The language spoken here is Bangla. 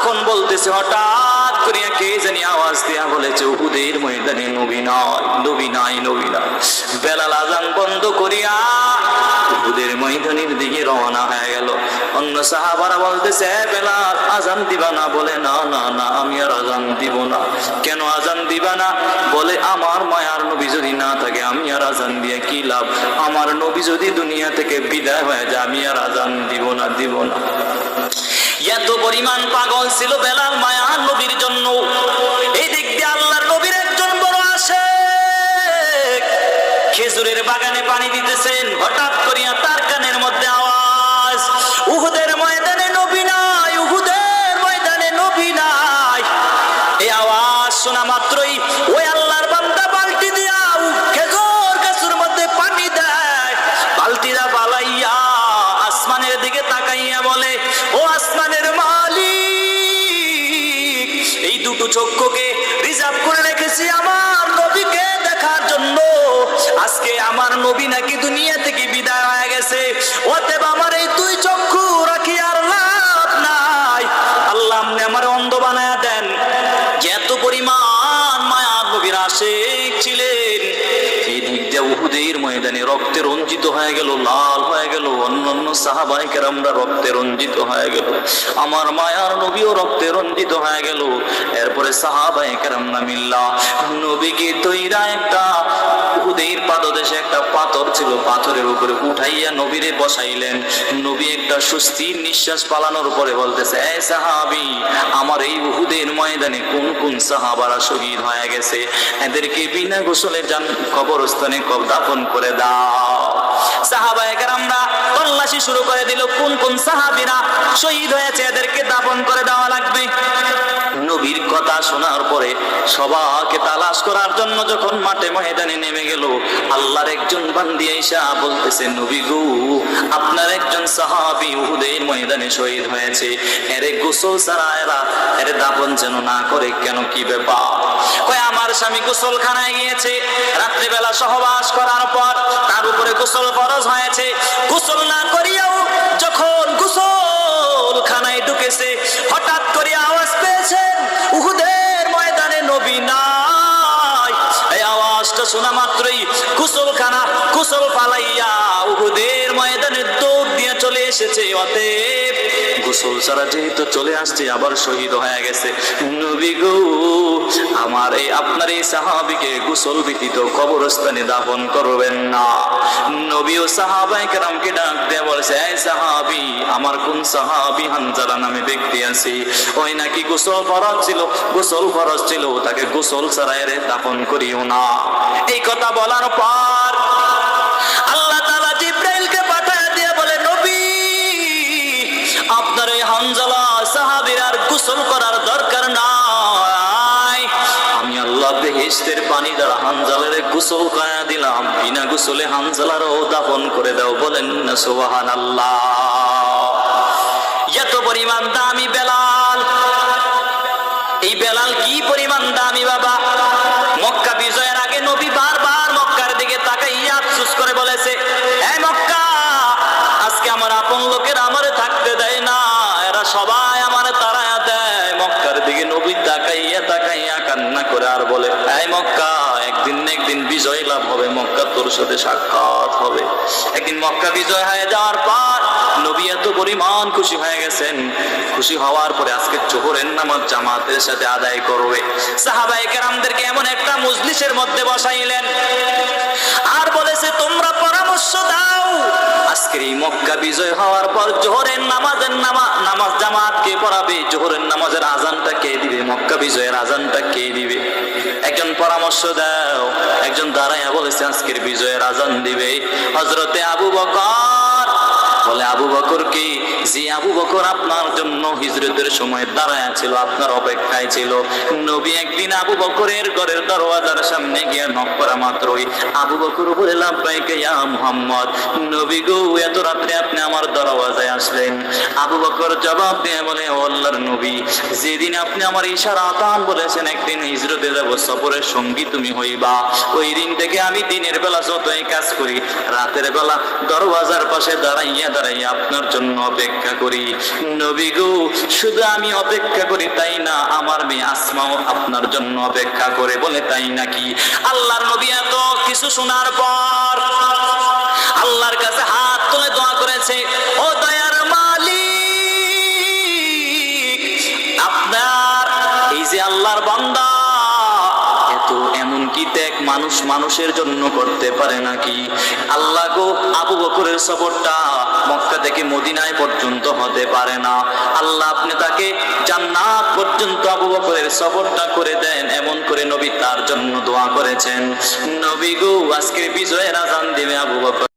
যখন বলতেছে হঠাৎ করিয়া কে জানি আওয়াজ দিয়া বলেছে উহুদের ময়দানে নবী নাই, নবী নাই, নবী নাই। বেলাল আযান বন্ধ করিয়া উহুদের ময়দানের দিকে রওনা হয়ে গেল। অন্য সাহাবারা বলতেছে বেলাল আযান দিবা না? বলে না না না, আমি আর আযান দিব না। কেন আযান দিবা না? বলে আমার মায়ার নবী যদি না থাকে আমি আর আযান দিয়ে কি লাভ? আমার নবী যদি দুনিয়া থেকে বিদায় হয়ে যায় আমি আর আযান দিব না, দিব না। এত পরিমাণ পাগল ছিল বেলাল মায়ার নবীর জন্য। এই দিক দিয়ে আল্লাহর নবীর একজন বড় আশিক খেজুরের বাগানে পানি দিতেছেন, হঠাৎ করিয়া তার কানের মধ্যে আওয়াজ উহুদের ময়দানে নবী নাই, উহুদের ময়দানে নবী নাই। এই আওয়াজ শোনা মাত্রই ওই আল্লাহর বান্দা বালতি দিয়া খেজুর গাছের মধ্যে পানি দেয়। বালতিটা বালাইয়া আসমানের দিকে তাকাইয়া বলে ও আসমানের মালিক, এই দুটো চক্ষুকে রিজার্ভ করে রেখেছি আমার নবীকে দেখার জন্য। আজকে আমার নবী নাকি দুনিয়া থেকে বিদায় হয়ে গেছে, অতএব আমার এই দুই চক্ষু রাখি আর লাভ নাই। আল্লাহ আপনি আমার অন্ধ বানায়া দেন। এত পরিমাণ মায়ার নবীর আশিক ছিলেন। এই দিক দিয়ে উহুদের ময়দানে রক্তে রঞ্জিত হয়ে গেল, লাল হয়ে গেল। অন্যান্য সাহাবায়ে কেরামরা রক্তে রঞ্জিত হয়ে গেল, আমার মায়ার নবীও রক্তে রঞ্জিত হয়ে গেল। এরপরে সাহাবায়ে কেরামরা মিল্লা নবীকে তৈরা একটা উহুদের পাদদেশে একটা পাথর ছিল, পাথরের উপরে উঠাইয়া নবীরে বসাইলেন। নবী একটা স্বস্তির নিঃশ্বাস পালানোর পরে বলতেছে এ সাহাবী, আমার এই উহুদের ময়দানে কোন কোন সাহাবারা শহীদ হয়ে গেছে, এদেরকে বিনা গোসলে যান কবরস্থানে দাফন করে দাও। সাহাবায়ে কেরামরা তল্লাশি শুরু করে দিল, কোন কোন সাহাবীরা শহীদ হয়েছে এদেরকে দাফন করে দেওয়া লাগবে। নবীর কথা শোনার পরে সবাইকে তালাশ করার জন্য যখন মাঠে ময়দানে নেমে গেল, আল্লাহর একজন বান্দি আইসা বলতেছে নবী গো, আপনার একজন সাহাবী উহুদের ময়দানে শহীদ হয়েছে, এরে গোসল ছাড়া এরে দাফন যেন না করে। কেন, কি ব্যাপার? কয় আমার স্বামী গোসলখানায় গিয়েছে, রাত্রিবেলা সহবাস করার পর তার উপরে গোসল ফরজ হয়েছে। গোসল না করিয়াও যখন গোসলখানায় ঢুকেছে, হঠাৎ করে আওয়াজ পেয়েছেন উহুদের ময়দানে নবী নাই। এই আওয়াজটা শোনা মাত্রই গোসল ফালাইয়া উহুদের ময়দানে দৌড় দিয়ে চলে এসেছে। অতএব গোসল ছাড়া যেহেতু চলে আসছে, আবার শহীদ হয়ে গেছে। নবী গো, আমার এই আপনার এই সাহাবীকে গোসল ব্যতীত কবরস্থানে দাফন করবেন না। নবী ও সাহাবায়ে কেরামকে ডাক দিয়ে বলেছে এই সাহাবী, আমার কোন সাহাবী হানজালা নামে ব্যক্তি আছে, ওই নাকি গোসল ফরজ ছিল, তাকে গোসল ছাড়া এর দাফন করিও না। এই কথা বলার পর আল্লাহ তাআলা জিবরাইলকে পাঠিয়ে দিয়ে বলে নবী, আপনার এই হানজালা সাহাবীর আর গোসল করার দরকার নাই। আমি আল্লাহ বেহেশতের পানি দ্বারা হানজালার গোসল করায়া দিলাম, বিনা গোসলে হানজালারও দাফন করে দাও। বলেন না সুবহানাল্লাহ। এত পরিমাণ দামি বেলাল। এই বেলাল কি পরিমাণ দামি বাবা! মক্কা বিজয়ের আগে নবী বারবার মক্কার দিকে তাকাইয়া আফসোস করে বলেছে এই মক্কা, আজকে আমার আপন লোকেরা আমারে থাকতে দেয় না, এরা সবাই আমারে তাড়ায়া দেয়। মক্কার দিকে নবী তাকাইয়া তাকাইয়া কান্না করে আর বলে এই মক্কা, একদিন না একদিন বিজয় লাভ হবে, মক্কা তোর সাথে সাক্ষাৎ হবে। একদিন মক্কা বিজয় হয়ে যাওয়ার পর নবী এত পরিমাণ খুশি হয়ে গেছেন। খুশি হওয়ার পরে আজকে জোহরের নামাজ জামাতের সাথে আদায় করবে। সাহাবায়ে কেরামদেরকে এমন একটা মজলিসের মধ্যে বসাইলেন আর বলেছে তোমরা পরামর্শ দাও, আজকের এই মক্কা বিজয় হওয়ার পর জোহরের নামাজ জামাত কে পড়াবে, জোহরের নামাজের আজানটা কে দিবে, মক্কা বিজয়ের আজানটা কে দিবে, একজন পরামর্শ দাও। একজন দাঁড়াইয়া বলেছে আজকের বিজয়ের আজান দিবে হযরতে আবু বকর। বলে আবু বকর কি? যে আবু বকর আপনার জন্য হিজরতের সময় দাঁড়ায়া ছিল, আপনার অপেক্ষায় ছিল। নবী একদিন আবু বকরের ঘরের দরওয়াজার সামনে গিয়ে নক করা মাত্রই আবু বকর বলে লাব্বাইকা ইয়া মুহাম্মদ, নবী গো এত রাত্রে আপনি আমার দরওয়াজায় আসলেন? আবু বকর জবাব দিয়ে বলে ও আল্লাহর নবী, যেদিন আপনি আমার ইশারা আতান বলেছেন একদিন হিজরতে যাব, সফরের সঙ্গী তুমি হইবা, ওই দিন থেকে আমি দিনের বেলা যতই কাজ করি, রাতের বেলা দরওয়াজার পাশে দাঁড়াইয়া আপনার জন্য অপেক্ষা করি। নবী গো শুধু শুধু আমি অপেক্ষা করি তাই না, আমার মেয়ে আসমাও আপনার জন্য অপেক্ষা করে, বলে তাই নাকি? আল্লাহর নবী এত কিছু শোনার পর আল্লাহর কাছে হাত তুলে দোয়া করেছে, ও দয়ার মালিক, আপনার এই যে আল্লাহর বান্দা এত এমন কি ত্যাগ মানুষ মানুষের জন্য করতে পারে নাকি? আল্লাহ গো, আবু বকরের সফরটা মক্কা থেকে মদিনায় পর্যন্ত হতে পারে না, আল্লাহ আপনি তাকে জান্নাত পর্যন্ত আবু বকরের সফরটা করে দেন, এমন করে নবী তার জন্য দোয়া করেছেন। নবী গো, আজকে বিজয়ের আযান দিবে আবু বকর।